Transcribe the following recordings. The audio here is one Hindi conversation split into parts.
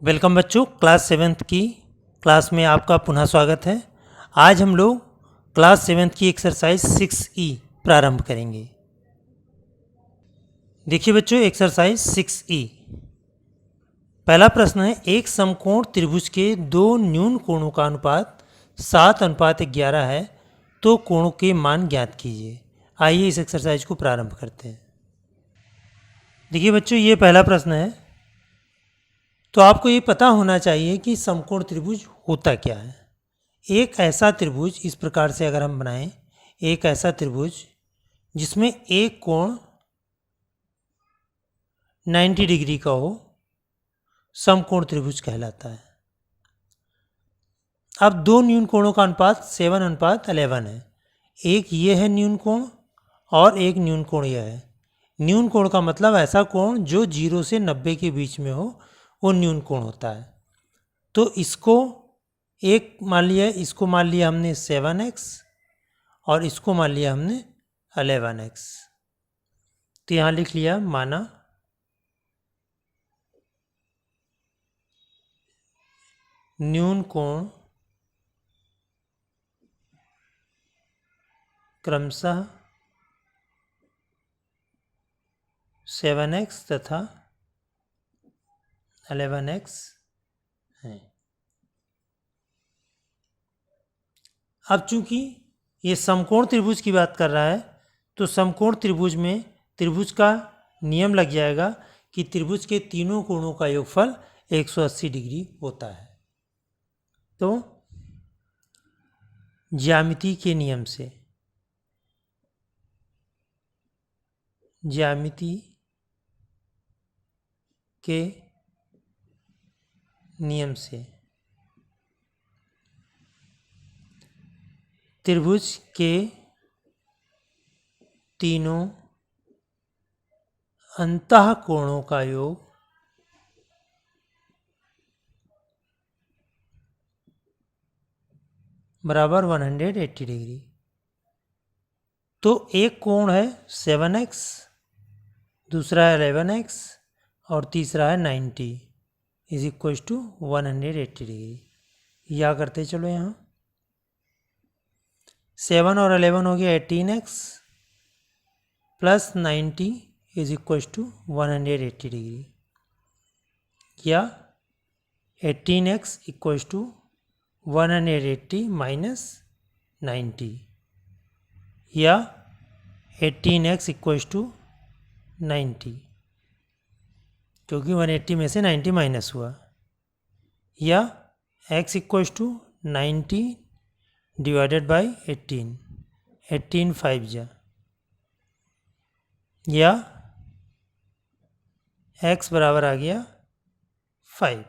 वेलकम बच्चों, क्लास सेवेंथ की क्लास में आपका पुनः स्वागत है। आज हम लोग क्लास सेवेंथ की एक्सरसाइज 6E प्रारंभ करेंगे। देखिए बच्चों, एक्सरसाइज 6E पहला प्रश्न है, एक समकोण त्रिभुज के दो न्यून कोणों का अनुपात 7:11 है, तो कोणों के मान ज्ञात कीजिए। आइए इस एक्सरसाइज को प्रारंभ करते हैं। देखिए बच्चों, ये पहला प्रश्न है, तो आपको ये पता होना चाहिए कि समकोण त्रिभुज होता क्या है। एक ऐसा त्रिभुज इस प्रकार से अगर हम बनाएं, एक ऐसा त्रिभुज जिसमें एक कोण 90 डिग्री का हो, समकोण त्रिभुज कहलाता है। अब दो न्यून कोणों का अनुपात 7:11 है। एक ये है न्यून कोण और एक न्यून कोण यह है। न्यून कोण का मतलब ऐसा कोण जो 0 से 90 के बीच में हो, वो न्यून कोण होता है। तो इसको मान लिया हमने 7x और इसको मान लिया हमने 11x। तो यहाँ लिख लिया, माना न्यून कोण क्रमशः 7x तथा 11x है। अब चूंकि ये समकोण त्रिभुज की बात कर रहा है, तो समकोण त्रिभुज में त्रिभुज का नियम लग जाएगा कि त्रिभुज के तीनों कोणों का योगफल 180 डिग्री होता है। तो ज्यामिति के नियम से त्रिभुज के तीनों अंतः कोणों का योग बराबर 180 डिग्री। तो एक कोण है 7x, दूसरा है 11x और तीसरा है 90 इज इक्व टू 180 डिग्री। या करते चलो, यहाँ 7 और 11 हो गया 18x plus 90 is equal to 180 degree, या 18x इक्व टू 180 माइनस 90, या 18x इक्व टू 90 क्योंकि 180 में से 90 माइनस हुआ, या x equal to 90 divided by 18 5 जा, या x बराबर आ गया 5।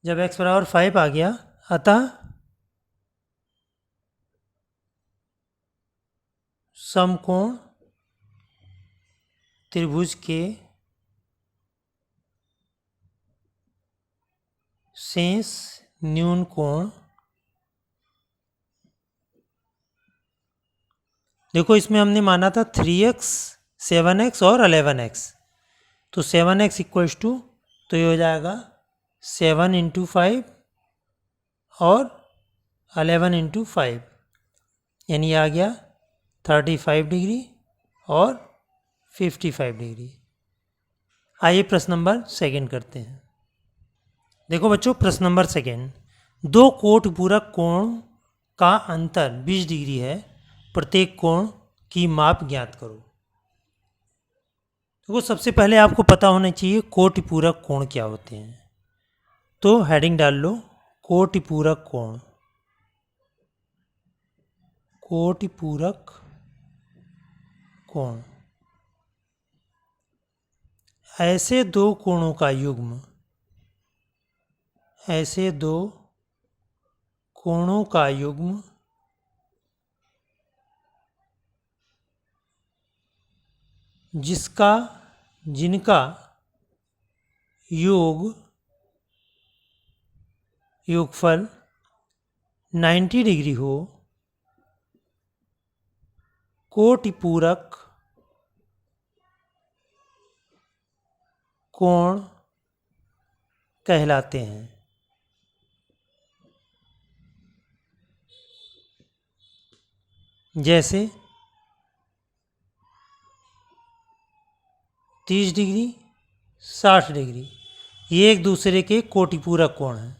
जब x बराबर 5 आ गया, अतः समकोण त्रिभुज के शेष न्यून कोण, देखो इसमें हमने माना था 3x, 7x और 11x। तो 7x इक्व टू, तो ये हो जाएगा 7 इंटू 5 और 11 इंटू 5, यानी आ गया 35 डिग्री और 55 डिग्री। आइए प्रश्न नंबर सेकंड करते हैं। देखो बच्चों, प्रश्न नंबर सेकंड, दो कोटपूरक कोण का अंतर 20 डिग्री है, प्रत्येक कोण की माप ज्ञात करो। देखो सबसे पहले आपको पता होना चाहिए कोटिपूरक कोण क्या होते हैं। तो हेडिंग डाल लो, कोटिपूरक कोण। कोटिपूरक कोण ऐसे दो कोणों का युग्म, ऐसे दो कोणों का युग्म जिनका योगफल 90 डिग्री हो, कोटिपूरक कोण कहलाते हैं। जैसे 30 डिग्री, 60 डिग्री, ये एक दूसरे के कोटिपूरक कोण हैं।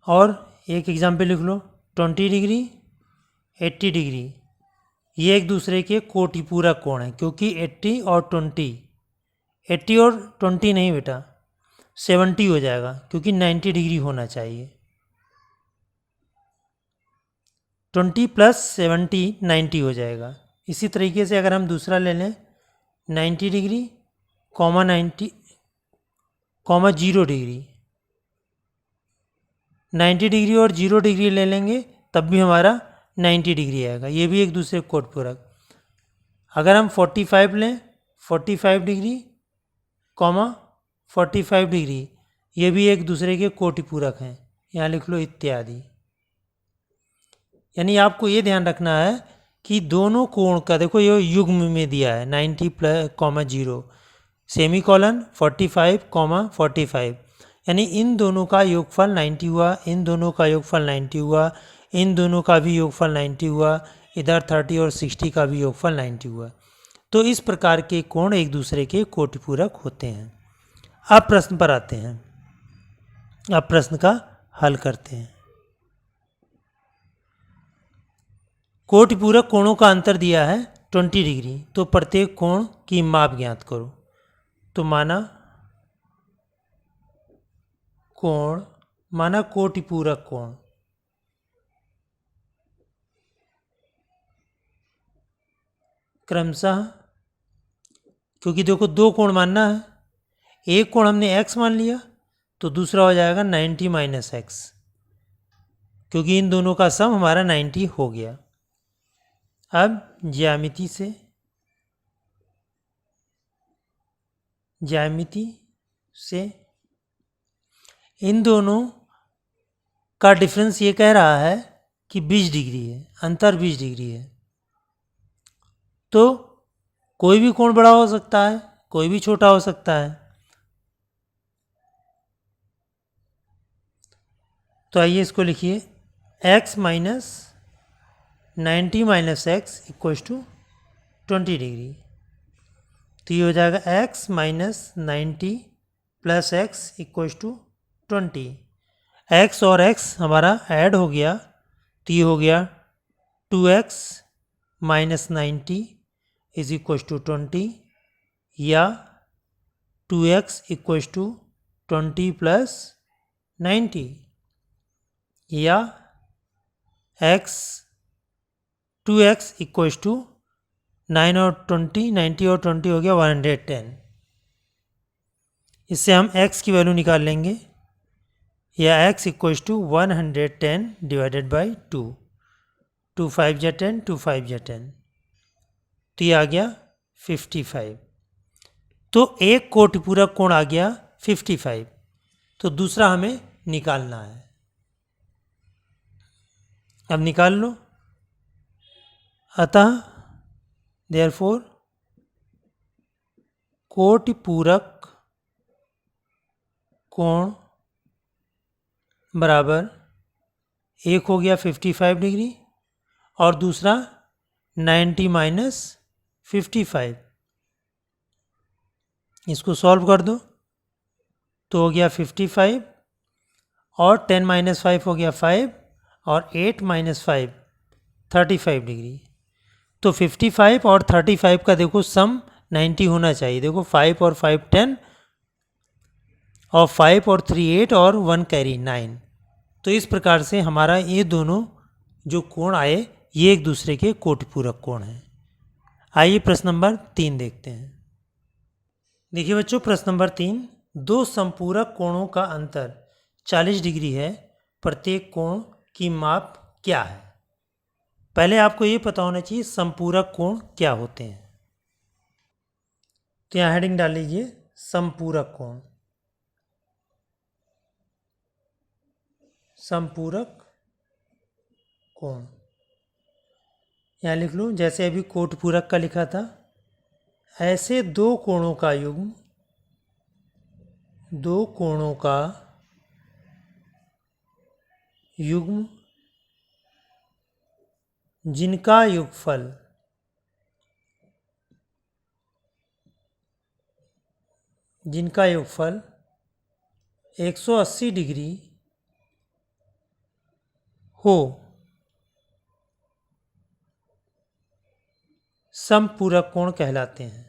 और एक एग्जाम्पल लिख लो, 20 डिग्री, 80 डिग्री, ये एक दूसरे के कोटिपूरक कोण हैं, क्योंकि 80 और 20 नहीं बेटा, 70 हो जाएगा, क्योंकि 90 डिग्री होना चाहिए। 20 प्लस 70 90 हो जाएगा। इसी तरीके से अगर हम दूसरा ले लें, 90 डिग्री, 90, 0 डिग्री, 90 डिग्री और 0 डिग्री ले लेंगे तब भी हमारा 90 डिग्री आएगा। ये भी एक दूसरे कोटपूरक। अगर हम 45 लें, 45 डिग्री, 45 डिग्री, ये भी एक दूसरे के कोटिपूरक हैं। यहाँ लिख लो इत्यादि। यानी आपको ये ध्यान रखना है कि दोनों कोण का, देखो ये युग्म में दिया है 90 प्लस 0, सेमी कॉलन 45, 45, यानी इन दोनों का योगफल 90 हुआ, इन दोनों का योगफल 90 हुआ, इन दोनों का भी योगफल 90 हुआ, इधर 30 और 60 का भी योगफल 90 हुआ। तो इस प्रकार के कोण एक दूसरे के कोटिपूरक होते हैं। अब प्रश्न पर आते हैं, अब प्रश्न का हल करते हैं। कोटिपूरक कोणों का अंतर दिया है 20 डिग्री, तो प्रत्येक कोण की माप ज्ञात करो। तो माना कोटिपूरक कोण, क्रमशः, क्योंकि देखो दो कोण मानना है, एक कोण हमने x मान लिया तो दूसरा हो जाएगा 90 माइनस x, क्योंकि इन दोनों का सम हमारा 90 हो गया। अब ज्यामिति से इन दोनों का डिफरेंस ये कह रहा है कि 20 डिग्री है, अंतर 20 डिग्री है। तो कोई भी कोण बड़ा हो सकता है, कोई भी छोटा हो सकता है। तो आइए इसको लिखिए, x minus 90 minus x equals to 20 degree. तो ये हो जाएगा x minus 90 plus x equals to 20। x और x हमारा ऐड हो गया, तो ये हो गया 2x minus 90 is equals to 20, या 2x इक्वल्स टू 20 प्लस 90, या 2x इक्वल्स टू 9 और 20, 90 और 20 हो गया 110। इससे हम x की वैल्यू निकाल लेंगे, या x equals to 110 divided by 2, 2 5 जा 10, 2 5 जा 10, तो ये आ गया 55। तो एक कोटिपूरक कोण आ गया 55, तो दूसरा हमें निकालना है। अब निकाल लो। अतः देयरफॉर कोटिपूरक कोण बराबर एक हो गया 55 डिग्री और दूसरा 90 माइनस 55। इसको सॉल्व कर दो तो हो गया 55 और 10 माइनस 5 हो गया 5 और 8 माइनस 5 35 डिग्री। तो 55 और 35 का देखो सम 90 होना चाहिए। देखो 5 और 5 10 और 5 और 3 8 और 1 कैरी 9। तो इस प्रकार से हमारा ये दोनों जो कोण आए ये एक दूसरे के कोटिपूरक कोण हैं। आइए प्रश्न नंबर 3 देखते हैं। देखिए बच्चों, प्रश्न नंबर 3, दो संपूरक कोणों का अंतर 40 डिग्री है, प्रत्येक कोण की माप क्या है? पहले आपको ये पता होना चाहिए संपूरक कोण क्या होते हैं। तो यहाँ हेडिंग डाल लीजिए संपूरक कोण। संपूरक कोण यहाँ लिख लो, जैसे अभी कोटिपूरक का लिखा था ऐसे दो कोणों का युग्म, दो कोणों का युग्म जिनका युगफल जिनका युगफल 180 डिग्री हो, समपूरक कोण कहलाते हैं।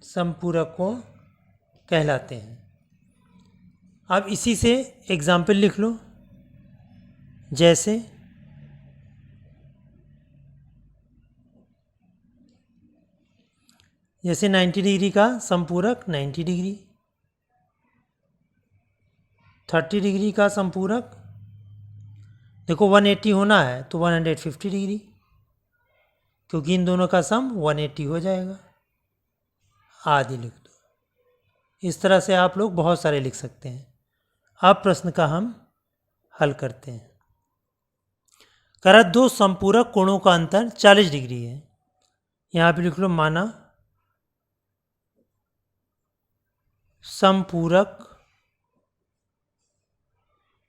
समपूरक कोण कहलाते हैं। अब इसी से एग्जाम्पल लिख लो, जैसे जैसे 90 डिग्री का समपूरक 90 डिग्री, 30 डिग्री का समपूरक, देखो 180 होना है तो 150 डिग्री, क्योंकि इन दोनों का सम 180 हो जाएगा। आदि लिख दो। इस तरह से आप लोग बहुत सारे लिख सकते हैं। अब प्रश्न का हम हल करते हैं। करा दो समपूरक कोणों का अंतर 40 डिग्री है। यहाँ पे लिख लो, माना समपूरक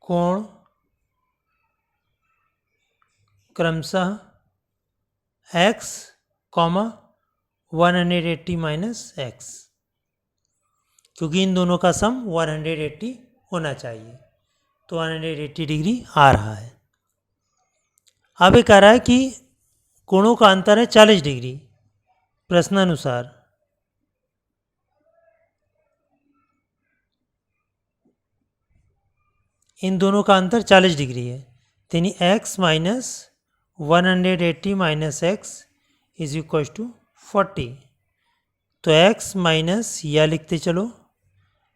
कोण क्रमशः x, 180 माइनस x, क्योंकि इन दोनों का सम 180 होना चाहिए, तो 180 डिग्री आ रहा है। अब ये कह रहा है कि कोणों का अंतर है 40 डिग्री। प्रश्नानुसार इन दोनों का अंतर 40 डिग्री है, यानी x minus 180 minus x is equal to 40। तो x माइनस, या लिखते चलो,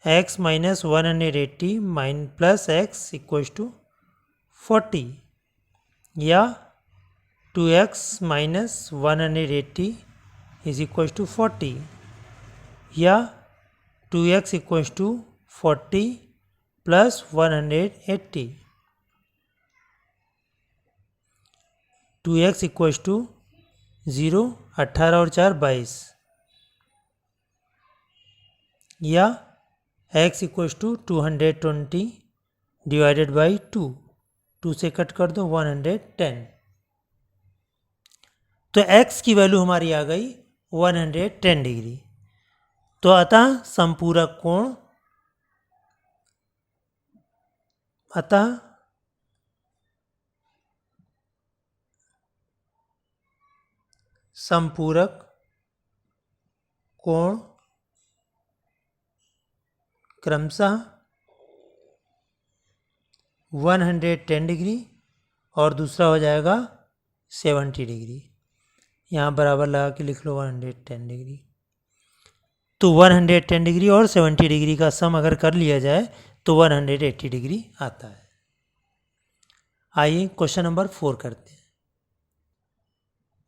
x minus 180 plus x equal to 40, या 2x minus 180 is equal to 40, या 2x equal to 40 plus 180, 2x equal to 0, 18 और 4 22, या x equal to 220 divided by 2 से कट कर दो 110। तो x की वैल्यू हमारी आ गई 110 डिग्री। तो अतः समपूरक कोण, अतः समपूरक कोण क्रमशः 110 डिग्री और दूसरा हो जाएगा 70 डिग्री। यहाँ बराबर लगा के लिख लो 110 डिग्री। तो 110 डिग्री और 70 डिग्री का सम अगर कर लिया जाए तो 180 डिग्री आता है। आइए क्वेश्चन नंबर 4 करते हैं।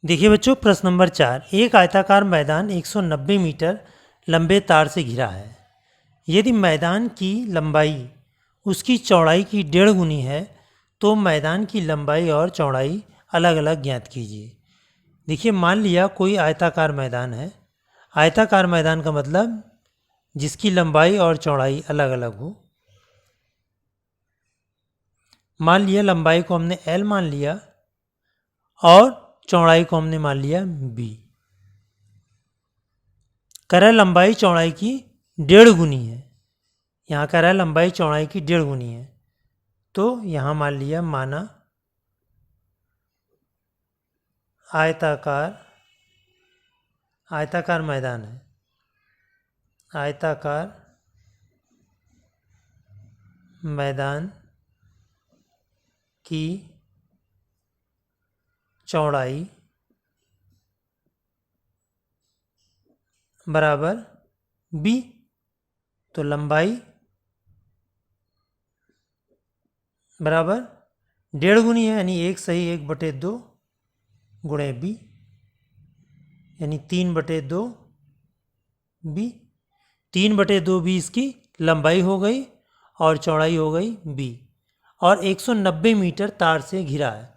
देखिए बच्चों, प्रश्न नंबर 4, एक आयताकार मैदान 190 मीटर लंबे तार से घिरा है। यदि मैदान की लंबाई उसकी चौड़ाई की 1.5 गुनी है तो मैदान की लंबाई और चौड़ाई अलग अलग ज्ञात कीजिए। देखिए, मान लिया कोई आयताकार मैदान है। आयताकार मैदान का मतलब जिसकी लंबाई और चौड़ाई अलग अलग हो। मान लिया लंबाई को हमने L मान लिया और चौड़ाई को हमने मान लिया B। कह रहा है लंबाई चौड़ाई की 1.5 गुनी है। यहाँ कह रहा है लंबाई चौड़ाई की 1.5 गुनी है, तो यहाँ मान लिया, माना आयताकार मैदान है। आयताकार मैदान की चौड़ाई बराबर B, तो लंबाई बराबर 1.5 गुनी है, यानी 1 सही 1/2 गुणे B, यानी 3/2 B। 3/2 B इसकी लंबाई हो गई और चौड़ाई हो गई B। और 190 मीटर तार से घिरा है।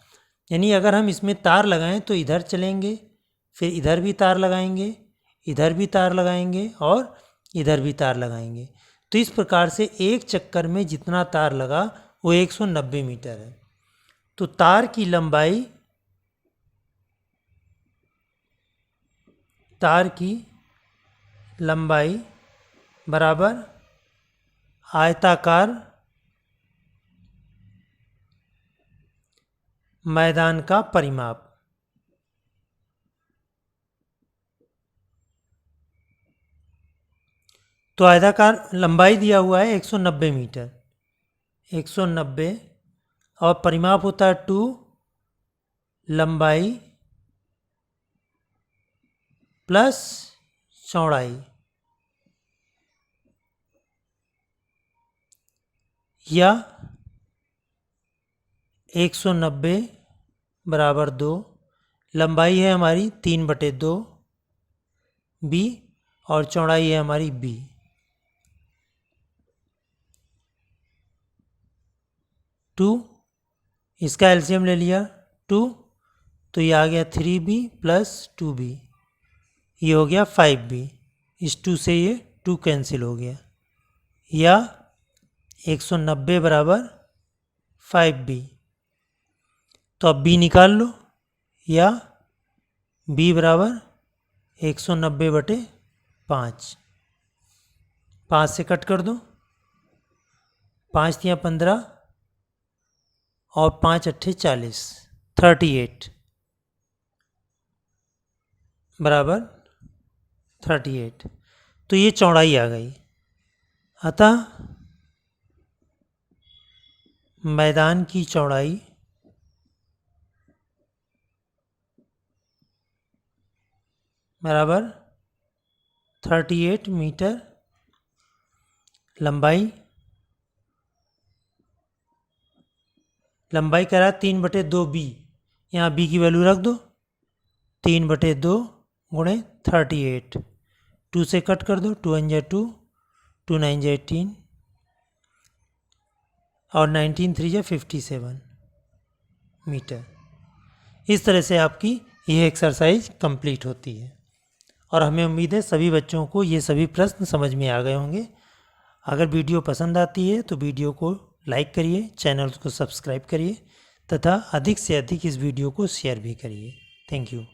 यानी अगर हम इसमें तार लगाएं तो इधर चलेंगे, फिर इधर भी तार लगाएंगे, इधर भी तार लगाएंगे और इधर भी तार लगाएंगे। तो इस प्रकार से एक चक्कर में जितना तार लगा वो 190 मीटर है। तो तार की लंबाई बराबर आयताकार मैदान का परिमाप। तो आयताकार लंबाई दिया हुआ है 190 मीटर, 190 और परिमाप होता है 2 लंबाई प्लस चौड़ाई, या 190 बराबर 2, लंबाई है हमारी 3/2 बी और चौड़ाई है हमारी बी। टू, इसका एलसीएम ले लिया 2, तो ये आ गया 3b प्लस 2b, ये हो गया 5b। इस 2 से ये 2 कैंसिल हो गया, या 190 बराबर 5b। तो अब b निकाल लो, या b बराबर 190/5, 5 से कट कर दो, 5 तिया 15 और 5 अट्ठे 40, 38 बराबर 38। तो ये चौड़ाई आ गई। अतः मैदान की चौड़ाई बराबर 38 मीटर, लंबाई कह रहा है 3/2b, यहाँ b की वैल्यू रख दो, 3/2 गुणे 38, 2 से कट कर दो, 2 × 2, 2 × 9 = 18 और 19 × 3 = 57 मीटर। इस तरह से आपकी यह एक्सरसाइज कंप्लीट होती है और हमें उम्मीद है सभी बच्चों को ये सभी प्रश्न समझ में आ गए होंगे। अगर वीडियो पसंद आती है तो वीडियो को लाइक करिए, चैनल को सब्सक्राइब करिए तथा अधिक से अधिक इस वीडियो को शेयर भी करिए। Thank you.